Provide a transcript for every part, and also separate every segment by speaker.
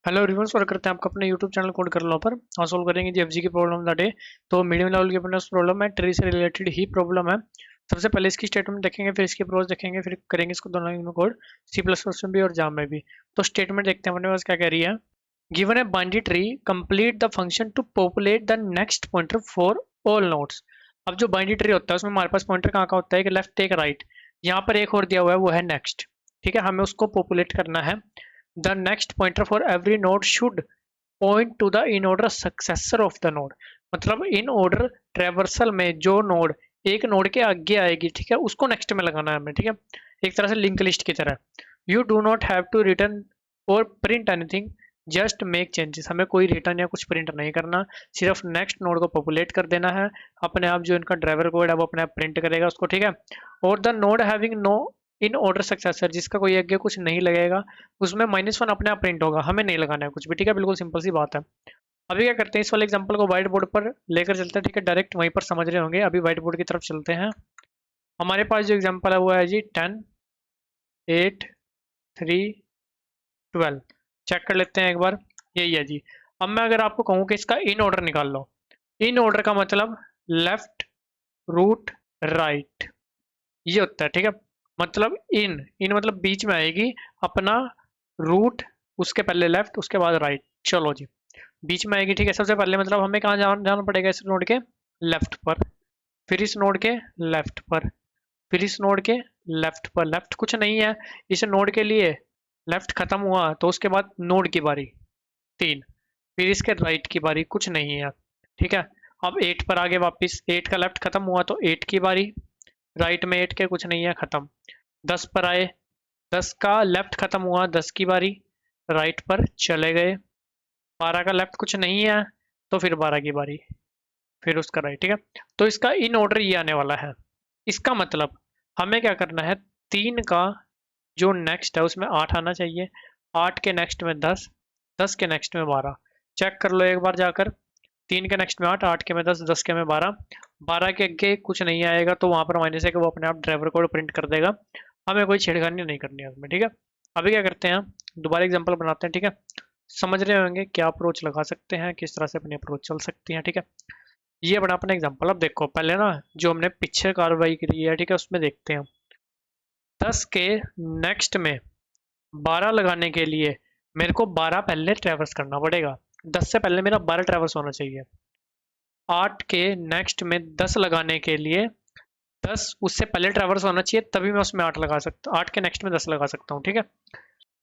Speaker 1: Hello everyone, स्वागत करते हैं आपका अपने यूट्यूब चैनल कोड कर लो पर। और सोल्व करेंगे जी एफजी की प्रॉब्लम दैट है। तो मीडियम लेवल की अपने प्रॉब्लम है, ट्री से रिलेटेड ही प्रॉब्लम है। सबसे पहले इसकी स्टेटमेंट देखेंगे, फिर इसकी अप्रोच देखेंगे, फिर करेंगे इसको दोनों में कोड, सी प्लस प्लस में भी और जावा में भी। तो स्टेटमेंट देखते हैं अपने पास क्या कह रही है। Given a binary tree, complete the function to populate the next pointer for all nodes. अब जो बाइनरी ट्री होता है उसमें हमारे पास पॉइंटर कहाँ का होता है, एक लेफ्ट एक राइट। यहाँ पर एक और दिया हुआ है, वो है नेक्स्ट। ठीक है, हमें उसको पॉपुलेट करना है। The next pointer for every node should point two the in order successor of the node. मतलब इन ऑर्डर ट्रेवर्सल में जो नोड एक नोड के आगे आएगी, ठीक है, उसको नेक्स्ट में लगाना है हमें। ठीक है, एक तरह से लिंक लिस्ट की तरह। You do not have to return और print anything, just make changes. हमें कोई रिटर्न या कुछ प्रिंट नहीं करना, सिर्फ नेक्स्ट नोड को पॉपुलेट कर देना है। अपने आप जो इनका ड्राइवर कोड है वो अपने आप प्रिंट करेगा उसको। ठीक है, और the node having no in order successor, जिसका कोई आगे कुछ नहीं लगेगा, उसमें -1 अपने आप प्रिंट होगा, हमें नहीं लगाना है कुछ भी। ठीक है, बिल्कुल सिंपल सी बात है। अभी क्या करते हैं, इस वाले एग्जांपल को व्हाइट बोर्ड पर लेकर चलते हैं। ठीक है, डायरेक्ट वहीं पर समझ रहे होंगे। अभी व्हाइट बोर्ड की तरफ चलते हैं। हमारे पास जो एग्जांपल है वो है जी 10, 8, 3, 12। चेक कर लेते हैं एक बार, यही है जी। अब मैं अगर आपको कहूँ कि इसका इन ऑर्डर निकाल लो, इन ऑर्डर का मतलब लेफ्ट, रूट, राइट, ये होता है। ठीक है, मतलब इन इन मतलब बीच में आएगी अपना रूट, उसके पहले लेफ्ट, उसके बाद राइट। चलो जी, बीच में आएगी। ठीक है, सबसे पहले मतलब हमें कहाँ जाना पड़ेगा, इस नोड के लेफ्ट पर, फिर इस नोड के लेफ्ट पर, फिर इस नोड के लेफ्ट पर। लेफ्ट कुछ नहीं है इस नोड के लिए, लेफ्ट खत्म हुआ तो उसके बाद नोड की बारी 3, फिर इसके राइट की बारी, कुछ नहीं है। ठीक है, अब 8 पर आगे वापस, 8 का लेफ्ट खत्म हुआ तो 8 की बारी, राइट में 8 के कुछ नहीं है, खत्म। 10 पर आए, 10 का लेफ्ट खत्म हुआ, 10 की बारी, राइट पर चले गए। 12 का लेफ्ट कुछ नहीं है तो फिर 12 की बारी, फिर उसका राइट। ठीक है, तो इसका इन ऑर्डर ये आने वाला है। इसका मतलब हमें क्या करना है, 3 का जो नेक्स्ट है उसमें 8 आना चाहिए, 8 के नेक्स्ट में 10, 10 के नेक्स्ट में 12। चेक कर लो एक बार जाकर, 3 के नेक्स्ट में 8, 8 के में 10, 10 के में 12, 12 के आगे कुछ नहीं आएगा तो वहां पर माइनस है कि वो अपने आप ड्राइवर कोड प्रिंट कर देगा। हमें कोई छेड़खानी नहीं करनी है उसमें। ठीक है, अभी क्या करते हैं, दोबारा एग्जांपल बनाते हैं। ठीक है, समझ रहे होंगे क्या अप्रोच लगा सकते हैं, किस तरह से अपनी अप्रोच चल सकती है। ठीक है, ये बना अपना एग्जांपल। अब देखो पहले ना, जो हमने पीछे कार्रवाई करी है, ठीक है, उसमें देखते हैं। 10 के नेक्स्ट में 12 लगाने के लिए मेरे को 12 पहले ट्रैवर्स करना पड़ेगा। 10 से पहले मेरा 12 ट्रैवर्स होना चाहिए। 8 के नेक्स्ट में 10 लगाने के लिए 10 उससे पहले ट्रैवर्स होना चाहिए, तभी मैं उसमें 8 लगा सकता, 8 के नेक्स्ट में 10 लगा सकता हूँ। ठीक है,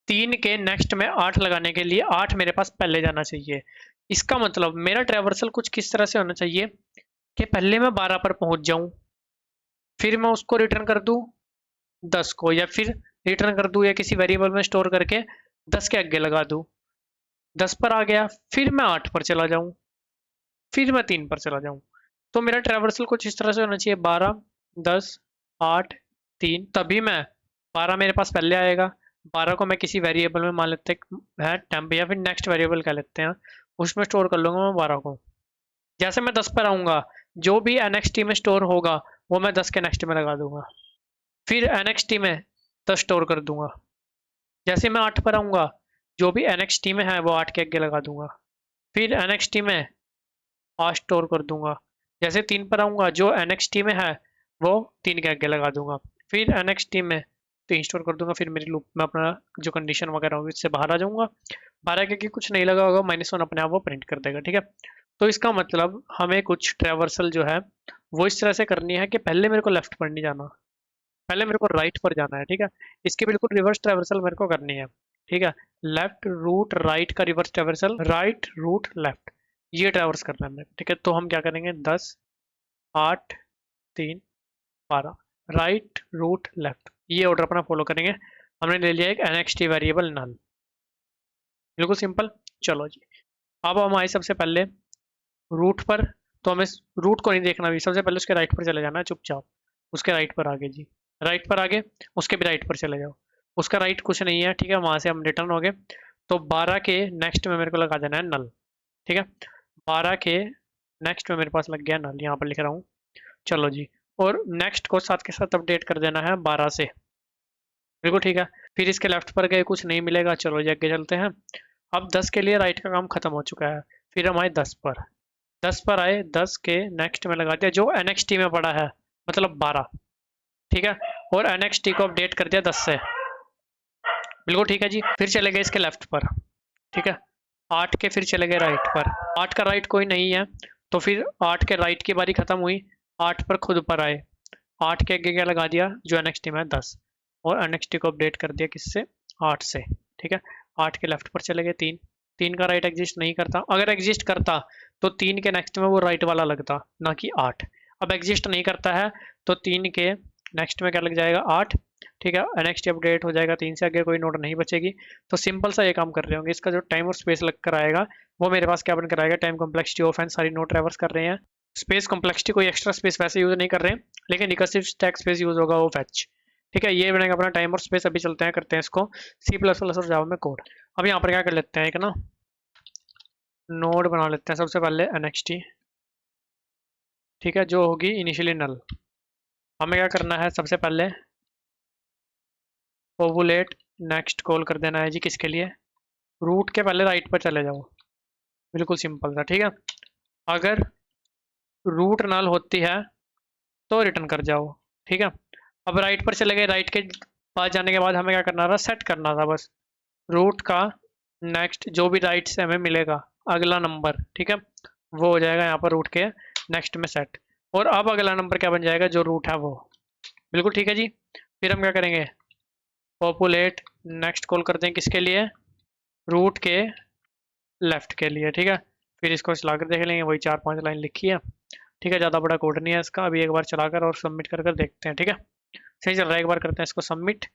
Speaker 1: 3 के नेक्स्ट में 8 लगाने के लिए 8 मेरे पास पहले जाना चाहिए। इसका मतलब मेरा ट्रैवर्सल कुछ किस तरह से होना चाहिए कि पहले मैं 12 पर पहुंच जाऊं, फिर मैं उसको रिटर्न कर दूं 10 को, या फिर रिटर्न कर दूं या किसी वेरिएबल में स्टोर करके 10 के आगे लगा दूं। 10 पर आ गया, फिर मैं 8 पर चला जाऊं, फिर मैं 3 पर चला जाऊं। तो मेरा ट्रैवर्सल कुछ इस तरह से होना चाहिए, 12, 10, 8, 3, तभी मैं 12 मेरे पास पहले आएगा। 12 को मैं किसी वेरिएबल में मान लेते हैं टेम्प, या फिर नेक्स्ट वेरिएबल कह लेते हैं, उसमें स्टोर कर लूंगा मैं 12 को। जैसे मैं 10 पर आऊंगा, जो भी एनएक्सटी में स्टोर होगा वो मैं 10 के नेक्स्ट में लगा दूंगा, फिर एनएक्सटी में 10 स्टोर कर दूंगा। जैसे मैं 8 पर आऊंगा, जो भी एनएक्सटी में है वो 8 के आगे लगा दूंगा, फिर एनएक्सटी में 8 स्टोर कर दूंगा। जैसे 3 पर आऊंगा, जो एनएक्सटी में है वो 3 के आगे लगा दूंगा, फिर एनएक्सटी में 3 स्टोर कर दूंगा, फिर मेरी लूप में अपना जो कंडीशन वगैरह होगी इससे बाहर आ जाऊंगा। 12 के आगे कुछ नहीं लगा होगा, -1 अपने आप वो प्रिंट कर देगा। ठीक है, तो इसका मतलब हमें कुछ ट्रैवर्सल जो है वो इस तरह से करनी है कि पहले मेरे को लेफ्ट पर नहीं जाना, पहले मेरे को राइट पर जाना है। ठीक है, इसकी बिल्कुल रिवर्स ट्रैवर्सल मेरे को करनी है। ठीक है, लेफ्ट रूट राइट का reverse traversal, right root left, ये ट्रैवर्स करना है हमें। ठीक है, तो हम क्या करेंगे, 10, 8, 3, 12, राइट रूट लेफ्ट, ये ऑर्डर अपना फॉलो करेंगे। हमने ले लिया एक एनएक्सटी वेरिएबल नल, बिल्कुल सिंपल। चलो जी, अब हम आए सबसे पहले रूट पर। तो हमें रूट को नहीं देखना भी, सबसे पहले उसके राइट पर चले जाना है चुपचाप। उसके राइट पर आगे जी, राइट पर आगे, उसके भी राइट पर चले जाओ। उसका राइट कुछ नहीं है। ठीक है, वहां से हम रिटर्न हो गए। तो 12 के नेक्स्ट में मेरे को लगा देना है नल। ठीक है, 12 के नेक्स्ट में मेरे पास लग गया नल, यहाँ पर लिख रहा हूँ। चलो जी, और नेक्स्ट को साथ के साथ अपडेट कर देना है 12 से। बिल्कुल ठीक है, फिर इसके लेफ्ट पर गए, कुछ नहीं मिलेगा। चलो जी आगे चलते हैं। अब 10 के लिए राइट का काम खत्म हो चुका है, फिर हम आए 10 पर। 10 पर आए, 10 के नेक्स्ट में लगा दिया जो NXT में पड़ा है, मतलब 12, ठीक है। और NXT को अपडेट कर दिया 10 से, बिल्कुल ठीक है जी। फिर चले गए इसके लेफ्ट पर, ठीक है। 8 के फिर चले गए राइट पर, 8 का राइट कोई नहीं है, तो फिर 8 के राइट की बारी खत्म हुई, 8 पर खुद पर आए, 8 के आगे क्या लगा दिया जो NXT में है 10, और NXT को अपडेट कर दिया किससे, 8 से, ठीक है। 8 के लेफ्ट पर चले गए 3, 3 का राइट एग्जिस्ट नहीं करता, अगर एग्जिस्ट करता तो 3 के नेक्स्ट में वो राइट वाला लगता, ना कि 8। अब एग्जिस्ट नहीं करता है तो 3 के नेक्स्ट में क्या लग जाएगा, 8, ठीक है। NXT अपडेट हो जाएगा, 3 से आगे कोई नोट नहीं बचेगी। तो सिंपल सा ये काम कर रहे होंगे, इसका जो टाइम और स्पेस लग कर आएगा वो मेरे पास क्या बन कर आएगा, टाइम कॉम्प्लेक्सिटी ऑफ एन, सारी नोट ट्रैवर्स कर रहे हैं। स्पेस कॉम्प्लेक्सिटी कोई एक्स्ट्रा स्पेस वैसे यूज नहीं कर रहे हैं, लेकिन रिकर्सिव स्टैक स्पेस यूज होगा वो फैच, ठीक है। ये बनेगा अपना टाइम और स्पेस। अभी चलते हैं, करते हैं इसको C++ और जावा में कोड। अब यहाँ पर क्या कर लेते हैं, एक ना नोड बना लेते हैं सबसे पहले NXT, ठीक है, जो होगी इनिशियली नल। हमें क्या करना है, सबसे पहले ओवुलेट नेक्स्ट कॉल कर देना है जी, किसके लिए, रूट के पहले राइट पर चले जाओ, बिल्कुल सिंपल था, ठीक है। अगर रूट नल होती है तो रिटर्न कर जाओ, ठीक है। अब राइट पर चले गए, राइट के पास जाने के बाद हमें क्या करना था, सेट करना था बस रूट का नेक्स्ट जो भी राइट से हमें मिलेगा अगला नंबर, ठीक है, वो हो जाएगा यहाँ पर रूट के नेक्स्ट में सेट। और अब अगला नंबर क्या बन जाएगा, जो रूट है वो, बिल्कुल ठीक है जी। फिर हम क्या करेंगे, पॉपुलेट नेक्स्ट कॉल करते हैं किसके लिए, रूट के लेफ्ट के लिए, ठीक है। फिर इसको चलाकर देख लेंगे, वही 4-5 लाइन लिखी है, ठीक है। ज़्यादा बड़ा कोड नहीं है इसका। अभी एक बार चलाकर और सबमिट कर देखते हैं, ठीक है। सही चल रहा है, एक बार करते हैं इसको सबमिट।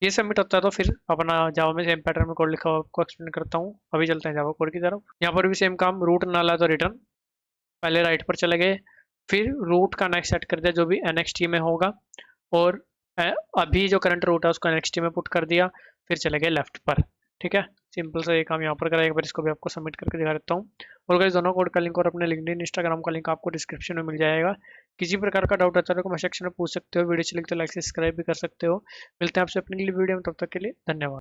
Speaker 1: ये सबमिट होता है तो फिर अपना जावा में सेम पैटर्न में कोड लिखा हुआ आपको एक्सप्लेन करता हूँ। अभी चलते हैं जावा कोड की तरफ। यहाँ पर भी सेम काम, रूट ना ला तो रिटर्न, पहले राइट पर चले गए, फिर रूट का नेक्स्ट सेट कर दिया जो भी NXT में होगा, और अभी जो करंट रूट है उसको NXT में पुट कर दिया, फिर चले गए लेफ्ट पर, ठीक है। सिंपल सा ये काम यहाँ पर करा, एक बार इसको भी आपको सबमिट करके दिखा देता हूँ। और गाइस दोनों कोड का लिंक और अपने लिंक्डइन इंस्टाग्राम का लिंक आपको डिस्क्रिप्शन में मिल जाएगा। किसी प्रकार का डाउट आता है तो कमेंट सेक्शन में पूछ सकते हो, वीडियो अच्छी लगी तो लाइक सब्सक्राइब भी कर सकते हो। मिलते हैं आपसे अपनी वीडियो में, तब तक के लिए धन्यवाद।